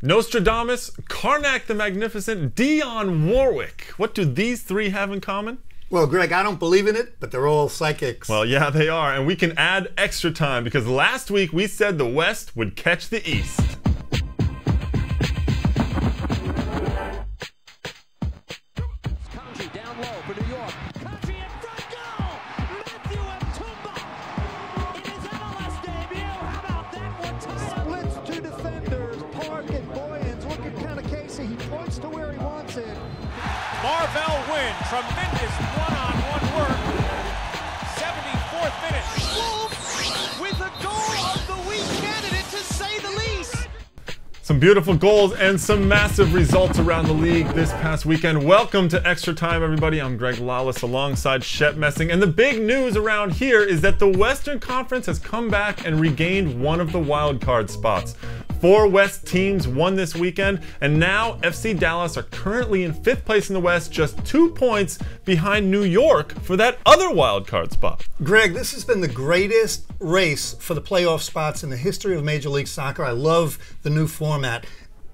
Nostradamus, Karnak the Magnificent, Dionne Warwick. What do these three have in common? Well, Greg, I don't believe in it, but they're all psychics. Well, yeah, they are. And we can add extra time because last week we said the West would catch the East. Down low for New York. Country in front goal. Matthew Mtumba. In his MLS debut. How about that one? Splits two defenders, Park and Boyens. Looking kind of Casey. He points to where he wants it. Marvell win. Tremendous one-on-one work. 74th minute. Wolves with the goal of the week candidate, to say the least. Some beautiful goals and some massive results around the league this past weekend. Welcome to Extra Time, everybody. I'm Greg Lawless alongside Shep Messing. And the big news around here is that the Western Conference has come back and regained one of the wild card spots. 4 West teams won this weekend, and now FC Dallas are currently in 5th place in the West, just 2 points behind New York for that other wild card spot. Greg, this has been the greatest race for the playoff spots in the history of Major League Soccer. I love the new format.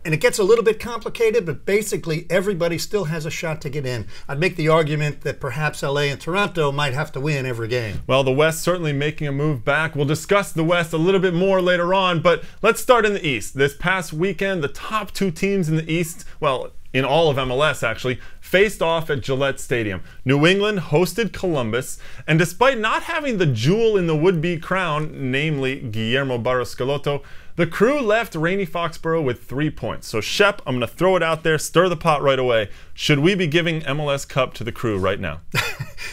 And it gets a little bit complicated, but basically everybody still has a shot to get in. I'd make the argument that perhaps LA and Toronto might have to win every game. Well, the West certainly making a move back. We'll discuss the West a little bit more later on, but let's start in the East. This past weekend, the top 2 teams in the East, well, in all of MLS actually, faced off at Gillette Stadium. New England hosted Columbus, and despite not having the jewel in the would-be crown, namely Guillermo Barros Schelotto, the Crew left rainy Foxborough with 3 points. So Shep, I'm going to throw it out there, stir the pot right away. Should we be giving MLS Cup to the Crew right now?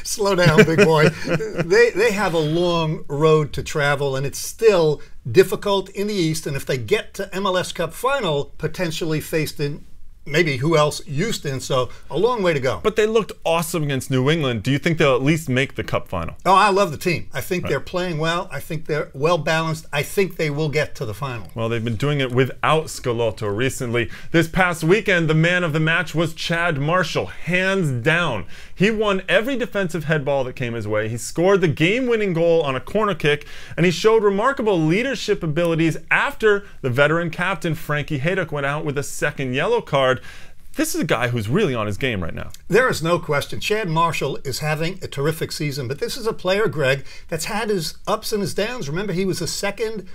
Slow down, big boy. They have a long road to travel, and it's still difficult in the East. And if they get to MLS Cup final, potentially faced in maybe who else? Houston. So a long way to go. But they looked awesome against New England. Do you think they'll at least make the Cup final? Oh, I love the team. I think they're playing well. I think they're well balanced. I think they will get to the final. Well, they've been doing it without Schelotto recently. This past weekend, the man of the match was Chad Marshall, hands down. He won every defensive head ball that came his way. He scored the game-winning goal on a corner kick, and he showed remarkable leadership abilities after the veteran captain Frankie Hayduk went out with a second yellow card. This is a guy who's really on his game right now. There is no question. Chad Marshall is having a terrific season, but this is a player, Greg, that's had his ups and his downs. Remember, he was a second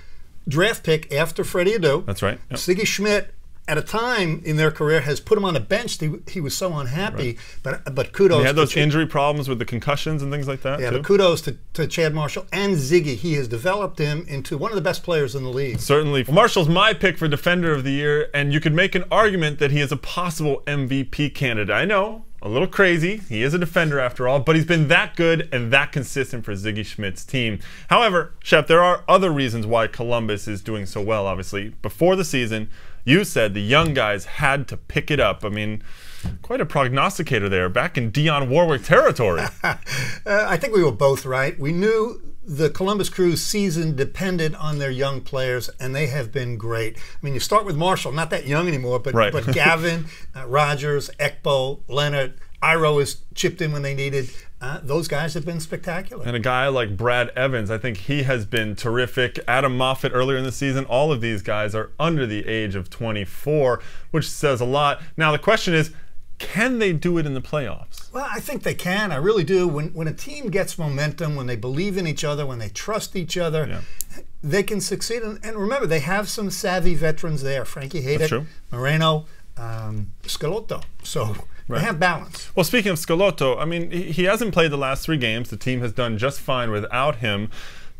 draft pick after Freddie Adu. That's right. Yep. Siggy Schmidt, at a time in their career, has put him on a bench. He was so unhappy, but kudos. He had those injury problems with the concussions and things like that. Yeah, too. but kudos to Chad Marshall and Ziggy. He has developed him into one of the best players in the league. Certainly. Marshall's my pick for Defender of the Year, and you could make an argument that he is a possible MVP candidate. I know, a little crazy. He is a defender after all, but he's been that good and that consistent for Ziggy Schmidt's team. However, Shep, there are other reasons why Columbus is doing so well, obviously. Before the season, you said the young guys had to pick it up. I mean, quite a prognosticator there, back in Dionne Warwick territory. I think we were both right. We knew the Columbus Crew's season depended on their young players, and they have been great. I mean, you start with Marshall, not that young anymore, but Gavin, Rogers, Ekbo, Leonard, Iro has chipped in when they needed. Those guys have been spectacular. And a guy like Brad Evans, I think he has been terrific. Adam Moffat earlier in the season, all of these guys are under the age of 24, which says a lot. Now the question is, can they do it in the playoffs? Well, I think they can. I really do. When a team gets momentum, when they believe in each other, when they trust each other, they can succeed. And remember, they have some savvy veterans there. Frankie Hayduk, Moreno, Schelotto. So they have balance. Well, speaking of Schelotto, I mean, he hasn't played the last 3 games. The team has done just fine without him.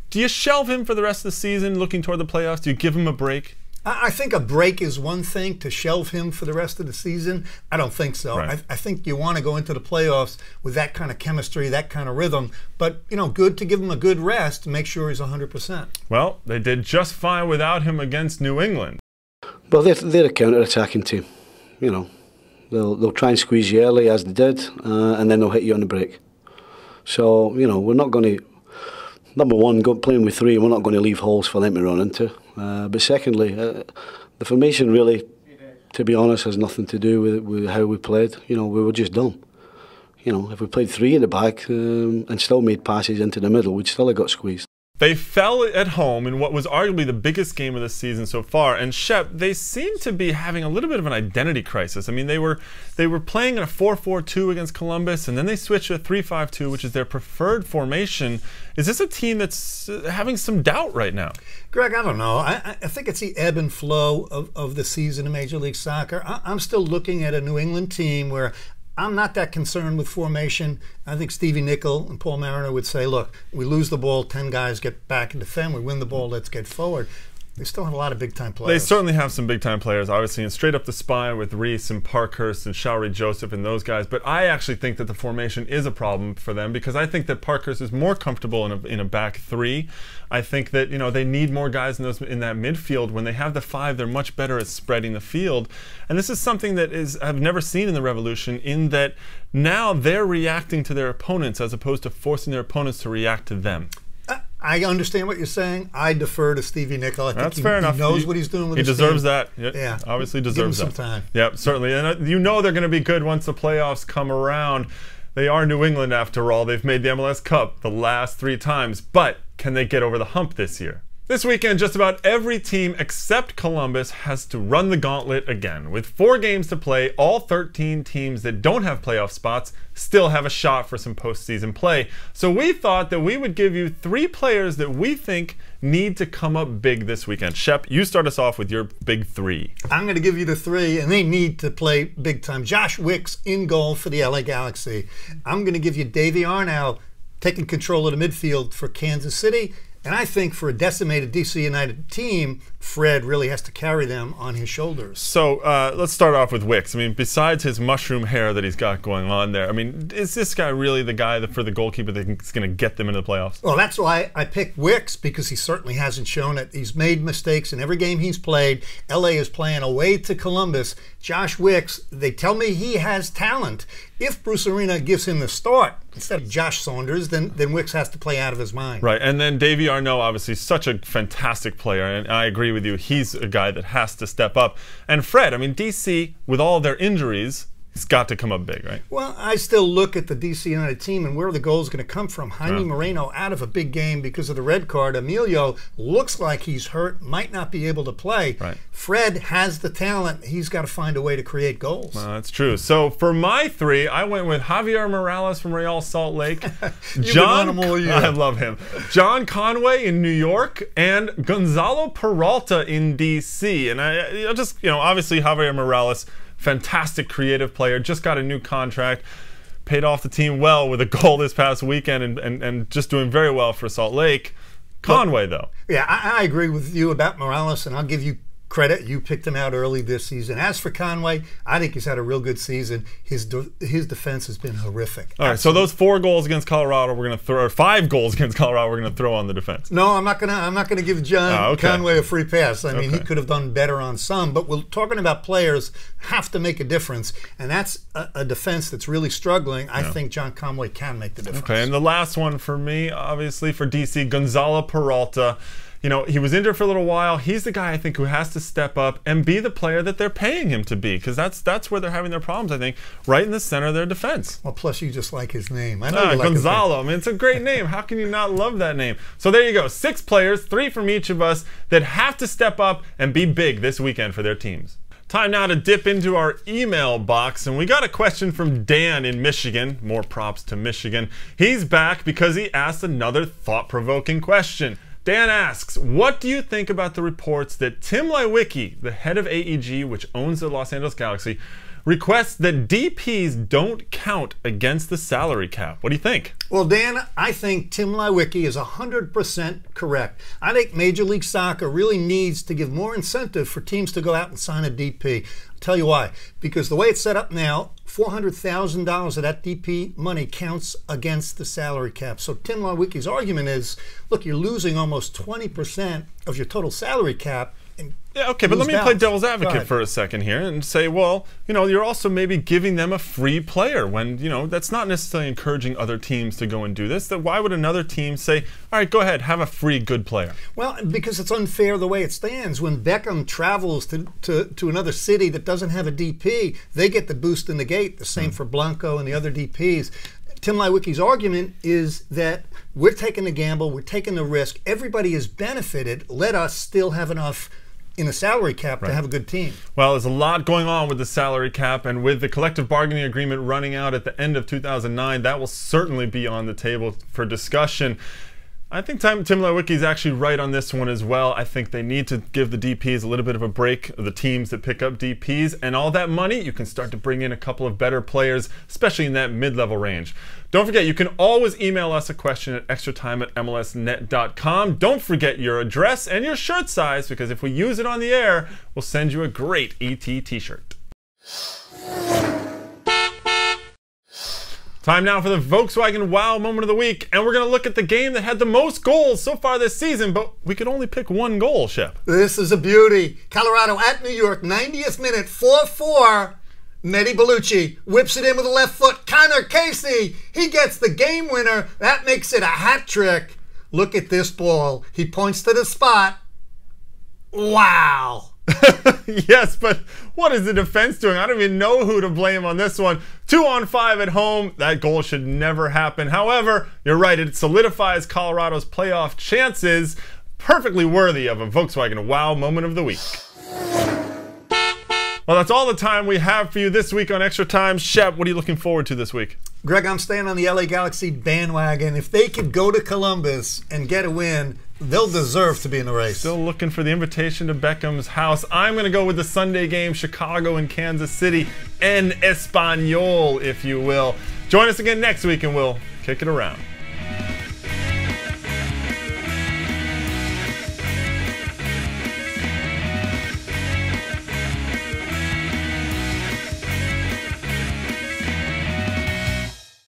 Do you shelve him for the rest of the season, looking toward the playoffs? Do you give him a break? I think a break is one thing. To shelve him for the rest of the season, I don't think so. I think you want to go into the playoffs with that kind of chemistry, that kind of rhythm. But, you know, good to give him a good rest to make sure he's 100%. Well, they did just fine without him against New England. Well, they're a counter-attacking team. You know, they'll try and squeeze you early, as they did, and then they'll hit you on the break. So, you know, we're not going to, number one, playing with 3, we're not going to leave holes for them to run into. But secondly, the formation really, to be honest, has nothing to do with how we played. You know, we were just dumb. You know, if we played 3 in the back and still made passes into the middle, we'd still have got squeezed. They fell at home in what was arguably the biggest game of the season so far. And Shep, they seem to be having a little bit of an identity crisis. I mean, they were playing in a 4-4-2 against Columbus, and then they switched to a 3-5-2, which is their preferred formation. Is this a team that's having some doubt right now? Greg, I don't know. I think it's the ebb and flow of the season in Major League Soccer. I'm still looking at a New England team where I'm not that concerned with formation. I think Stevie Nicol and Paul Mariner would say, look, we lose the ball, 10 guys get back and defend. We win the ball, let's get forward. They still have a lot of big-time players. They certainly have some big-time players, obviously, and straight up the spine with Reese and Parkhurst and Showery Joseph and those guys. But I actually think that the formation is a problem for them because I think that Parkhurst is more comfortable in a back three. I think that they need more guys in that midfield. When they have the five, they're much better at spreading the field. And this is something that I've never seen in the Revolution, in that now they're reacting to their opponents as opposed to forcing their opponents to react to them. I understand what you're saying. I defer to Stevie Nicol. I think That's fair enough. He knows what he's doing with his team. He deserves that. Yeah. Obviously deserves that. Give him some time. Yep, certainly. And they're going to be good once the playoffs come around. They are New England after all. They've made the MLS Cup the last 3 times. But can they get over the hump this year? This weekend, just about every team except Columbus has to run the gauntlet again. With 4 games to play, all 13 teams that don't have playoff spots still have a shot for some postseason play. So we thought that we would give you 3 players that we think need to come up big this weekend. Shep, you start us off with your big 3. I'm going to give you the 3, and they need to play big time. Josh Wicks in goal for the LA Galaxy. I'm going to give you Davey Arnau taking control of the midfield for Kansas City. And I think for a decimated DC United team, Fred really has to carry them on his shoulders. So let's start off with Wicks. I mean, besides his mushroom hair that he's got going on there, I mean, is this guy really the guy for the goalkeeper that's going to get them into the playoffs? Well, that's why I picked Wicks, because he certainly hasn't shown it. He's made mistakes in every game he's played. LA is playing away to Columbus. Josh Wicks, they tell me he has talent. If Bruce Arena gives him the start instead of Josh Saunders, then Wicks has to play out of his mind. Right, and then Davey Arnau, obviously such a fantastic player, and I agree with you. He's a guy that has to step up. And Fred, I mean, DC, with all their injuries, it's got to come up big, right? Well, I still look at the DC United team and where the goal is going to come from. Jaime Moreno out of a big game because of the red card. Emilio looks like he's hurt, might not be able to play. Right. Fred has the talent. He's got to find a way to create goals. Well, that's true. So for my 3, I went with Javier Morales from Real Salt Lake. I love him. John Conway in New York and Gonzalo Peralta in DC. And I just, obviously Javier Morales, fantastic creative player, just got a new contract, paid off the team well with a goal this past weekend and just doing very well for Salt Lake. Conway, though. Yeah, I agree with you about Morales, and I'll give you credit. You picked him out early this season. As for Conway, I think he's had a real good season. His defense has been horrific. All right, so those 4 goals against Colorado, we're going to throw, or 5 goals against Colorado, we're going to throw on the defense. No, I'm not going to give John Conway a free pass. I mean, he could have done better on some, but we're talking about players have to make a difference, and that's a defense that's really struggling. I think John Conway can make the difference. Okay, and the last one for me, obviously for DC, Gonzalo Peralta. He was injured for a little while. He's the guy, I think, who has to step up and be the player that they're paying him to be, because that's where they're having their problems, I think, right in the center of their defense. Well, plus you just like his name. I know you like Gonzalo. I mean, it's a great name. How can you not love that name? So there you go. 6 players, 3 from each of us, that have to step up and be big this weekend for their teams. Time now to dip into our email box, and we got a question from Dan in Michigan. More props to Michigan. He's back because he asked another thought-provoking question. Dan asks, what do you think about the reports that Tim Leiweke, the head of AEG, which owns the Los Angeles Galaxy, requests that DPs don't count against the salary cap? What do you think? Well, Dan, I think Tim Leiweke is 100% correct. I think Major League Soccer really needs to give more incentive for teams to go out and sign a DP. I'll tell you why. Because the way it's set up now, $400,000 of that DP money counts against the salary cap. So Tim Leiweke's argument is, look, you're losing almost 20% of your total salary cap. Yeah, okay, but let me play devil's advocate for a second here and say, well, you're also maybe giving them a free player when, that's not necessarily encouraging other teams to go and do this. That why would another team say, all right, go ahead, have a free good player? Well, because it's unfair the way it stands. When Beckham travels to another city that doesn't have a DP, they get the boost in the gate. The same for Blanco and the other DPs. Tim Lewicki's argument is that we're taking the gamble, we're taking the risk, everybody is benefited, let us still have enough in a salary cap to have a good team. Well, there's a lot going on with the salary cap, and with the collective bargaining agreement running out at the end of 2009, that will certainly be on the table for discussion. I think Tim Lewicki's actually right on this one as well. I think they need to give the DPs a little bit of a break, the teams that pick up DPs, and all that money, you can start to bring in a couple of better players, especially in that mid-level range. Don't forget, you can always email us a question at extratime@mlsnet.com. Don't forget your address and your shirt size, because if we use it on the air, we'll send you a great ET t-shirt. Time now for the Volkswagen Wow Moment of the Week, and we're going to look at the game that had the most goals so far this season, but we could only pick one goal, Shep. This is a beauty. Colorado at New York, 90th minute, 4-4. Mehdi Bellucci whips it in with the left foot. Connor Casey, he gets the game winner. That makes it a hat trick. Look at this ball. He points to the spot. Wow. Yes, but what is the defense doing? I don't even know who to blame on this one. 2-on-5 at home. That goal should never happen. However, you're right. It solidifies Colorado's playoff chances. Perfectly worthy of a Volkswagen Wow Moment of the Week. Well, that's all the time we have for you this week on Extra Time. Shep, what are you looking forward to this week? Greg, I'm staying on the LA Galaxy bandwagon. If they could go to Columbus and get a win, they'll deserve to be in the race. Still looking for the invitation to Beckham's house. I'm going to go with the Sunday game, Chicago and Kansas City, en Espanol, if you will. Join us again next week and we'll kick it around.